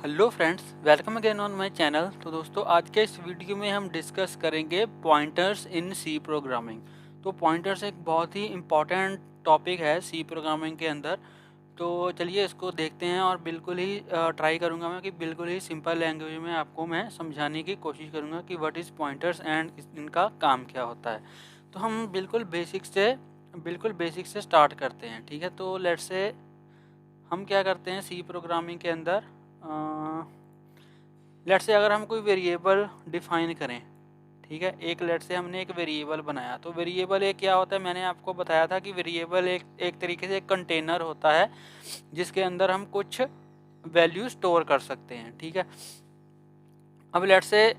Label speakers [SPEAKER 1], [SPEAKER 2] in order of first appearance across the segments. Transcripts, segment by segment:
[SPEAKER 1] Hello friends, welcome again on my channel. तो दोस्तों, आज के इस वीडियो में हम डिस्कस करेंगे पॉइंटर्स इन सी प्रोग्रामिंग। तो पॉइंटर्स एक बहुत ही इम्पॉर्टेंट टॉपिक है सी प्रोग्रामिंग के अंदर। तो चलिए इसको देखते हैं और बिल्कुल ही ट्राई करूंगा मैं कि बिल्कुल ही सिंपल लैंग्वेज में आपको मैं समझाने की कोशिश करूंगा कि व्हाट इज़ पॉइंटर्स एंड इनका काम क्या होता है। तो हम बिल्कुल बेसिक से स्टार्ट करते हैं। ठीक है, तो लेट्स से हम क्या करते हैं सी प्रोग्रामिंग के अंदर। लेट्स से अगर हम कोई वेरिएबल डिफाइन करें, ठीक है, लेट्स से हमने एक वेरिएबल बनाया। तो वेरिएबल एक क्या होता है, मैंने आपको बताया था कि वेरिएबल एक तरीके से एक कंटेनर होता है जिसके अंदर हम कुछ वैल्यू स्टोर कर सकते हैं। ठीक है, अब लेट्स से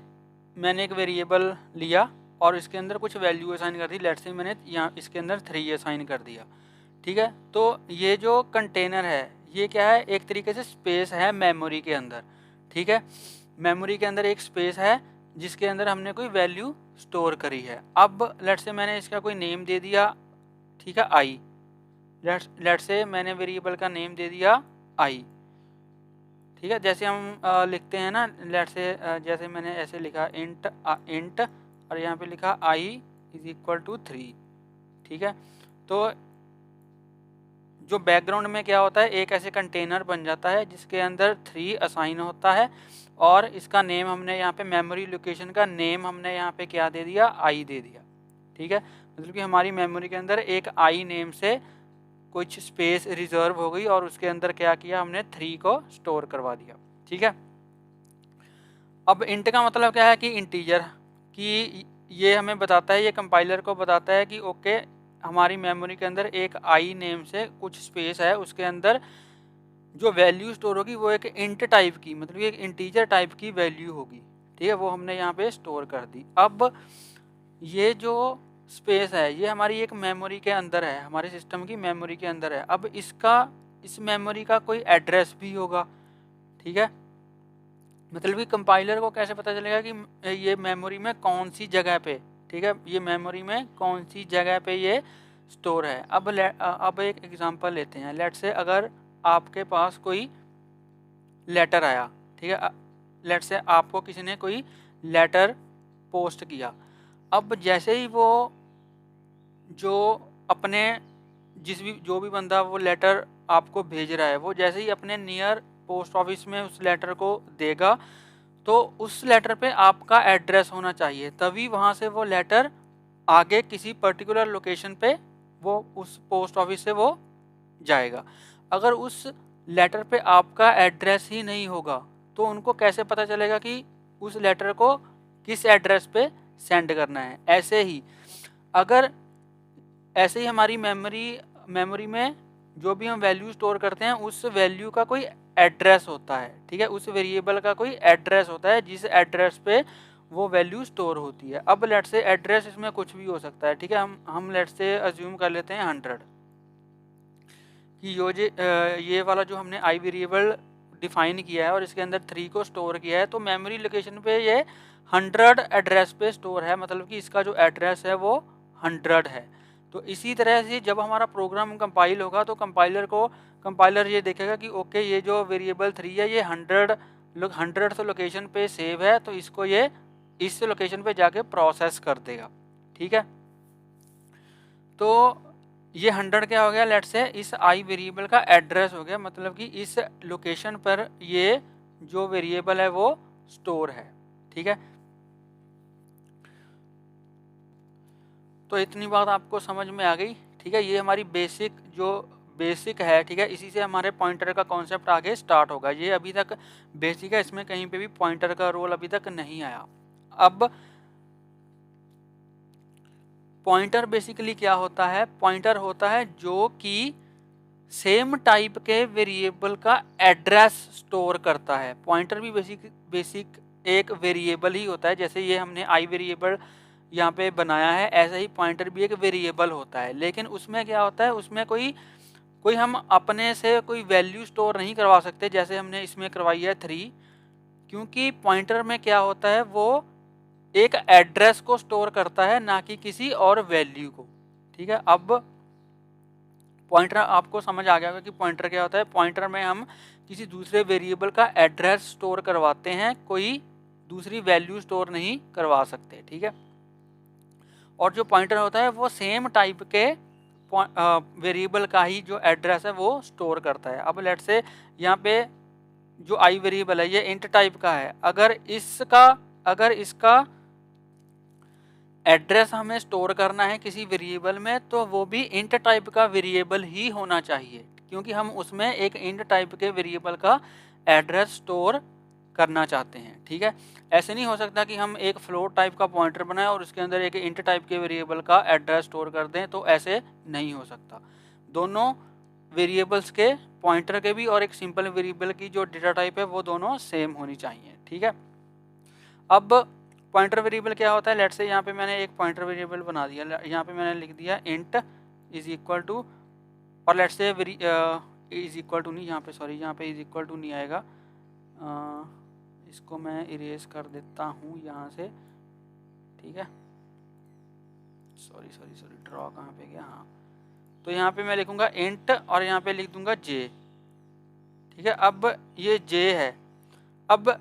[SPEAKER 1] मैंने एक वेरिएबल लिया और इसके अंदर कुछ वैल्यू असाइन कर दी। लेट्स से मैंने यहाँ इसके अंदर 3 असाइन कर दिया। ठीक है, तो ये जो कंटेनर है ये क्या है, एक तरीके से स्पेस है मेमोरी के अंदर। ठीक है, मेमोरी के अंदर एक स्पेस है जिसके अंदर हमने कोई वैल्यू स्टोर करी है। अब लेट्स से मैंने इसका कोई नेम दे दिया, ठीक है, आई। लेट्स से मैंने वेरिएबल का नेम दे दिया आई। ठीक है, जैसे हम लिखते हैं ना, लेट्स से जैसे मैंने ऐसे लिखा इंट और यहाँ पे लिखा आई इज इक्वल टू 3। ठीक है, तो जो बैकग्राउंड में क्या होता है, एक ऐसे कंटेनर बन जाता है जिसके अंदर 3 असाइन होता है और इसका नेम हमने यहाँ पे मेमोरी लोकेशन का नेम हमने यहाँ पे क्या दे दिया, आई दे दिया। ठीक है, मतलब कि हमारी मेमोरी के अंदर एक आई नेम से कुछ स्पेस रिजर्व हो गई और उसके अंदर क्या किया, हमने 3 को स्टोर करवा दिया। ठीक है, अब इंट का मतलब क्या है कि इंटीजर, कि ये हमें बताता है, ये कंपाइलर को बताता है कि ओके हमारी मेमोरी के अंदर एक आई नेम से कुछ स्पेस है, उसके अंदर जो वैल्यू स्टोर होगी वो एक इंट टाइप की, मतलब एक इंटीजर टाइप की वैल्यू होगी। ठीक है, वो हमने यहाँ पे स्टोर कर दी। अब ये जो स्पेस है ये हमारी एक मेमोरी के अंदर है, हमारे सिस्टम की मेमोरी के अंदर है। अब इस मेमोरी का कोई एड्रेस भी होगा। ठीक है, मतलब कि कंपाइलर को कैसे पता चलेगा कि ये मेमोरी में कौन सी जगह पे, ठीक है, ये मेमोरी में कौन सी जगह पे ये स्टोर है। अब एक एग्जांपल लेते हैं। लेट्स से अगर आपके पास कोई लेटर आया, ठीक है, लेट्स से आपको किसी ने कोई लेटर पोस्ट किया। अब जैसे ही वो जो अपने जो भी बंदा वो लेटर आपको भेज रहा है, वो जैसे ही अपने नियर पोस्ट ऑफिस में उस लेटर को देगा तो उस लेटर पे आपका एड्रेस होना चाहिए, तभी वहाँ से वो लेटर आगे किसी पर्टिकुलर लोकेशन पे वो उस पोस्ट ऑफिस से वो जाएगा। अगर उस लेटर पे आपका एड्रेस ही नहीं होगा तो उनको कैसे पता चलेगा कि उस लेटर को किस एड्रेस पे सेंड करना है। अगर ऐसे ही हमारी मेमोरी में जो भी हम वैल्यू स्टोर करते हैं उस वैल्यू का कोई एड्रेस होता है। ठीक है, उस वेरिएबल का कोई एड्रेस होता है जिस एड्रेस पे वो वैल्यू स्टोर होती है। अब लेट्स से एड्रेस इसमें कुछ भी हो सकता है। ठीक है, हम लेट्स से अज्यूम कर लेते हैं 100 कि ये वाला जो हमने आई वेरिएबल डिफाइन किया है और इसके अंदर 3 को स्टोर किया है, तो मेमोरी लोकेशन पे ये 100 एड्रेस पे स्टोर है, मतलब कि इसका जो एड्रेस है वो 100 है। तो इसी तरह से जब हमारा प्रोग्राम कंपाइल होगा तो कंपाइलर ये देखेगा कि ओके ये जो वेरिएबल 3 है ये 100 लोकेशन पे सेव है, तो इसको ये इस लोकेशन पे जाके प्रोसेस कर देगा। ठीक है, तो ये 100 क्या हो गया, लेट्स से इस आई वेरिएबल का एड्रेस हो गया, मतलब कि इस लोकेशन पर ये जो वेरिएबल है वो स्टोर है। ठीक है, तो इतनी बात आपको समझ में आ गई। ठीक है, ये हमारी बेसिक है। ठीक है, इसी से हमारे पॉइंटर का कॉन्सेप्ट आगे स्टार्ट होगा। ये अभी तक बेसिक है, इसमें कहीं पे भी पॉइंटर का रोल अभी तक नहीं आया। अब पॉइंटर बेसिकली क्या होता है, पॉइंटर होता है जो कि सेम टाइप के वेरिएबल का एड्रेस स्टोर करता है। पॉइंटर भी बेसिक एक वेरिएबल ही होता है, जैसे ये हमने आई वेरिएबल यहाँ पे बनाया है, ऐसा ही पॉइंटर भी एक वेरिएबल होता है। लेकिन उसमें क्या होता है, उसमें कोई हम अपने से कोई वैल्यू स्टोर नहीं करवा सकते जैसे हमने इसमें करवाई है 3, क्योंकि पॉइंटर में क्या होता है वो एक एड्रेस को स्टोर करता है, ना कि किसी और वैल्यू को। ठीक है, अब पॉइंटर आपको समझ आ गया होगा कि पॉइंटर क्या होता है। पॉइंटर में हम किसी दूसरे वेरिएबल का एड्रेस स्टोर करवाते हैं, कोई दूसरी वैल्यू स्टोर नहीं करवा सकते, ठीक है। और जो पॉइंटर होता है वो सेम टाइप के वेरिएबल का ही जो एड्रेस है वो स्टोर करता है। अब लेट्स से यहाँ पे जो आई वेरिएबल है ये इंट टाइप का है, अगर इसका एड्रेस हमें स्टोर करना है किसी वेरिएबल में तो वो भी इंट टाइप का वेरिएबल ही होना चाहिए, क्योंकि हम उसमें एक इंट टाइप के वेरिएबल का एड्रेस स्टोर करना चाहते हैं, ठीक है। ऐसे नहीं हो सकता कि हम एक फ्लोट टाइप का पॉइंटर बनाएं और उसके अंदर एक इंट टाइप के वेरिएबल का एड्रेस स्टोर कर दें, तो ऐसे नहीं हो सकता। दोनों वेरिएबल्स के, पॉइंटर के भी और एक सिंपल वेरिएबल की जो डेटा टाइप है वो दोनों सेम होनी चाहिए, ठीक है। अब पॉइंटर वेरिएबल क्या होता है, लेट्स से यहाँ पे मैंने एक पॉइंटर वेरिएबल बना दिया, यहाँ पे मैंने लिख दिया इंट इज इक्वल टू, और let's say is equal to नहीं, यहाँ पे सॉरी, यहाँ पे इज इक्वल टू नहीं आएगा, इसको मैं इरेज कर देता हूँ यहाँ से, ठीक है। सॉरी ड्रॉ कहाँ पे गया, हाँ, तो यहाँ पे मैं लिखूँगा इंट और यहाँ पे लिख दूंगा जे, ठीक है। अब ये जे है, अब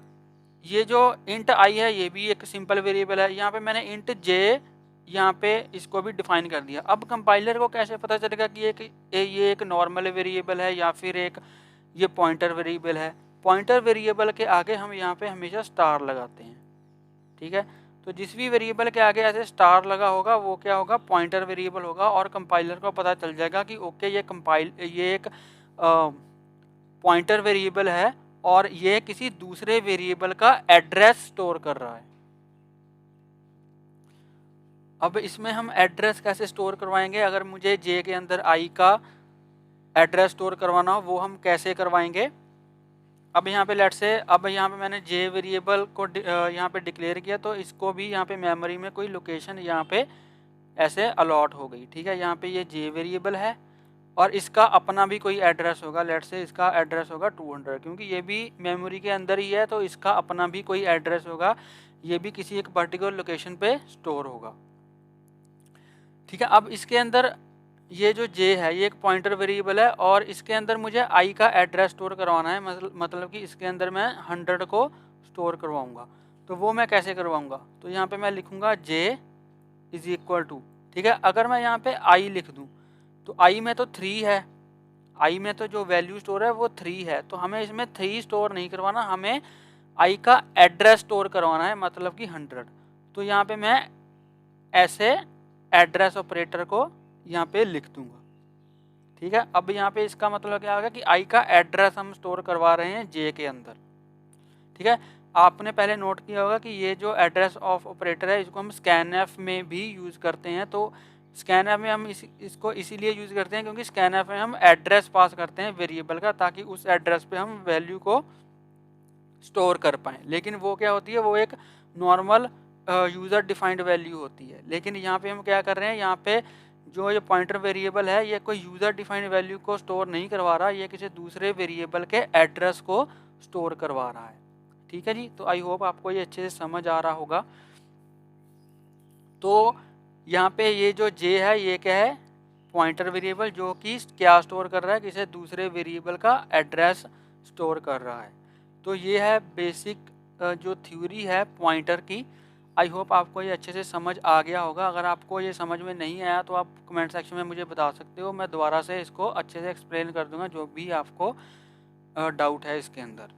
[SPEAKER 1] ये जो इंट आई है ये भी एक सिंपल वेरिएबल है, यहाँ पे मैंने इंट जे यहाँ पे इसको भी डिफाइन कर दिया। अब कंपाइलर को कैसे पता चलेगा कि ये एक नॉर्मल वेरिएबल है या फिर एक ये पॉइंटर वेरिएबल है। पॉइंटर वेरिएबल के आगे हम यहाँ पे हमेशा स्टार लगाते हैं, ठीक है। तो जिस भी वेरिएबल के आगे ऐसे स्टार लगा होगा वो क्या होगा, पॉइंटर वेरिएबल होगा, और कंपाइलर को पता चल जाएगा कि ओके ये एक पॉइंटर वेरिएबल है और ये किसी दूसरे वेरिएबल का एड्रेस स्टोर कर रहा है। अब इसमें हम एड्रेस कैसे स्टोर करवाएंगे, अगर मुझे जे के अंदर आई का एड्रेस स्टोर करवाना हो वो हम कैसे करवाएंगे। अब यहाँ पे लेट्स से, अब यहाँ पे मैंने जे वेरिएबल को यहाँ पे डिक्लेयर किया, तो इसको भी यहाँ पे मेमोरी में कोई लोकेशन यहाँ पे ऐसे अलॉट हो गई, ठीक है। यहाँ पे ये जे वेरिएबल है और इसका अपना भी कोई एड्रेस होगा, लेट्स से इसका एड्रेस होगा 200, क्योंकि ये भी मेमोरी के अंदर ही है तो इसका अपना भी कोई एड्रेस होगा, ये भी किसी एक पर्टिकुलर लोकेशन पे स्टोर होगा, ठीक है। अब इसके अंदर ये जो जे है ये एक पॉइंटर वेरिएबल है और इसके अंदर मुझे आई का एड्रेस स्टोर करवाना है, मतलब कि इसके अंदर मैं 100 को स्टोर करवाऊँगा। तो वो मैं कैसे करवाऊँगा, तो यहाँ पर मैं लिखूँगा जे इज इक्वल टू, ठीक है। अगर मैं यहाँ पे आई लिख दूँ तो आई में तो 3 है, आई में तो जो वैल्यू स्टोर है वो 3 है, तो हमें इसमें 3 स्टोर नहीं करवाना, हमें आई का एड्रेस स्टोर करवाना है, मतलब कि 100। तो यहाँ पे मैं ऐसे एड्रेस ऑपरेटर को यहाँ पे लिख दूंगा, ठीक है। अब यहाँ पे इसका मतलब क्या होगा कि आई का एड्रेस हम स्टोर करवा रहे हैं जे के अंदर, ठीक है। आपने पहले नोट किया होगा कि ये जो एड्रेस ऑफ ऑपरेटर है इसको हम स्कैनएफ में भी यूज़ करते हैं। तो स्कैनएफ में हम इसको इसीलिए यूज़ करते हैं क्योंकि स्कैनएफ में हम एड्रेस पास करते हैं वेरिएबल का, ताकि उस एड्रेस पे हम वैल्यू को स्टोर कर पाएँ। लेकिन वो क्या होती है, वो एक नॉर्मल यूज़र डिफाइंड वैल्यू होती है। लेकिन यहाँ पे हम क्या कर रहे हैं, यहाँ पे जो ये पॉइंटर वेरिएबल है ये कोई यूज़र डिफाइंड वैल्यू को स्टोर नहीं करवा रहा, ये किसी दूसरे वेरिएबल के एड्रेस को स्टोर करवा रहा है, ठीक है जी। तो आई होप आपको ये अच्छे से समझ आ रहा होगा। तो यहाँ पे ये जो जे है ये क्या है, पॉइंटर वेरिएबल जो कि क्या स्टोर कर रहा है, किसी दूसरे वेरिएबल का एड्रेस स्टोर कर रहा है। तो ये है बेसिक जो थ्योरी है पॉइंटर की। आई होप आपको ये अच्छे से समझ आ गया होगा। अगर आपको ये समझ में नहीं आया तो आप कमेंट सेक्शन में मुझे बता सकते हो, मैं दोबारा से इसको अच्छे से एक्सप्लेन कर दूंगा जो भी आपको डाउट है इसके अंदर।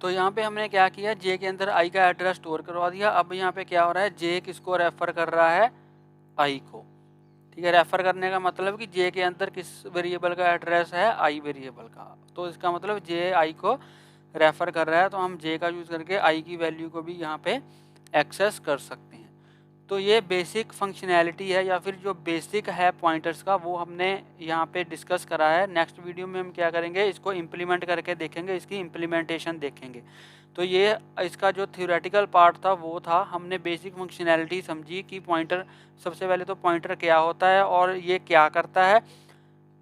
[SPEAKER 1] तो यहाँ पे हमने क्या किया, जे के अंदर आई का एड्रेस स्टोर करवा दिया। अब यहाँ पे क्या हो रहा है, जे किसको रेफ़र कर रहा है, आई को, ठीक है। रेफ़र करने का मतलब कि जे के अंदर किस वेरिएबल का एड्रेस है, आई वेरिएबल का, तो इसका मतलब जे आई को रेफ़र कर रहा है, तो हम जे का यूज़ करके आई की वैल्यू को भी यहाँ पे एक्सेस कर सकते हैं। तो ये बेसिक फंक्शनैलिटी है या फिर जो बेसिक है पॉइंटर्स का, वो हमने यहाँ पे डिस्कस करा है। नेक्स्ट वीडियो में हम क्या करेंगे, इसको इम्प्लीमेंट करके देखेंगे, इसकी इम्प्लीमेंटेशन देखेंगे। तो ये इसका जो थ्योरेटिकल पार्ट था वो था, हमने बेसिक फंक्शनैलिटी समझी कि पॉइंटर, सबसे पहले तो पॉइंटर क्या होता है और ये क्या करता है।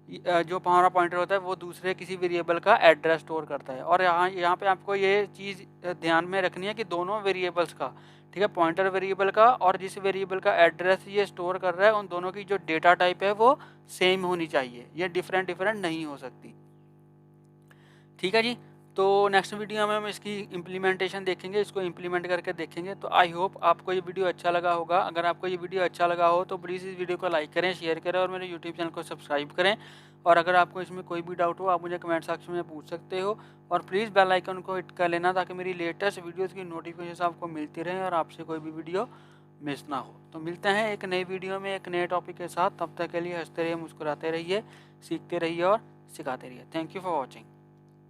[SPEAKER 1] जो हमारा पॉइंटर होता है वो दूसरे किसी वेरिएबल का एड्रेस स्टोर करता है। और यहाँ पे आपको ये चीज़ ध्यान में रखनी है कि दोनों वेरिएबल्स का, ठीक है, पॉइंटर वेरिएबल का और जिस वेरिएबल का एड्रेस ये स्टोर कर रहा है, उन दोनों की जो डेटा टाइप है वो सेम होनी चाहिए, ये डिफरेंट नहीं हो सकती। ठीक है जी। तो नेक्स्ट वीडियो में हम इसकी इम्प्लीमेंटेशन देखेंगे, इसको इम्प्लीमेंट करके देखेंगे। तो आई होप आपको ये वीडियो अच्छा लगा होगा। अगर आपको ये वीडियो अच्छा लगा हो तो प्लीज़ इस वीडियो को लाइक करें, शेयर करें और मेरे यूट्यूब चैनल को सब्सक्राइब करें। और अगर आपको इसमें कोई भी डाउट हो आप मुझे कमेंट सेक्शन में पूछ सकते हो। और प्लीज़ बेल आइकन को हिट कर लेना ताकि मेरी लेटेस्ट वीडियोज़ की नोटिफिकेशन आपको मिलती रहे और आपसे कोई भी वीडियो मिस ना हो। तो मिलते हैं एक नई वीडियो में एक नए टॉपिक के साथ। तब तक के लिए हंसते रहिए, मुस्कुराते रहिए, सीखते रहिए और सिखाते रहिए। Thank you for watching.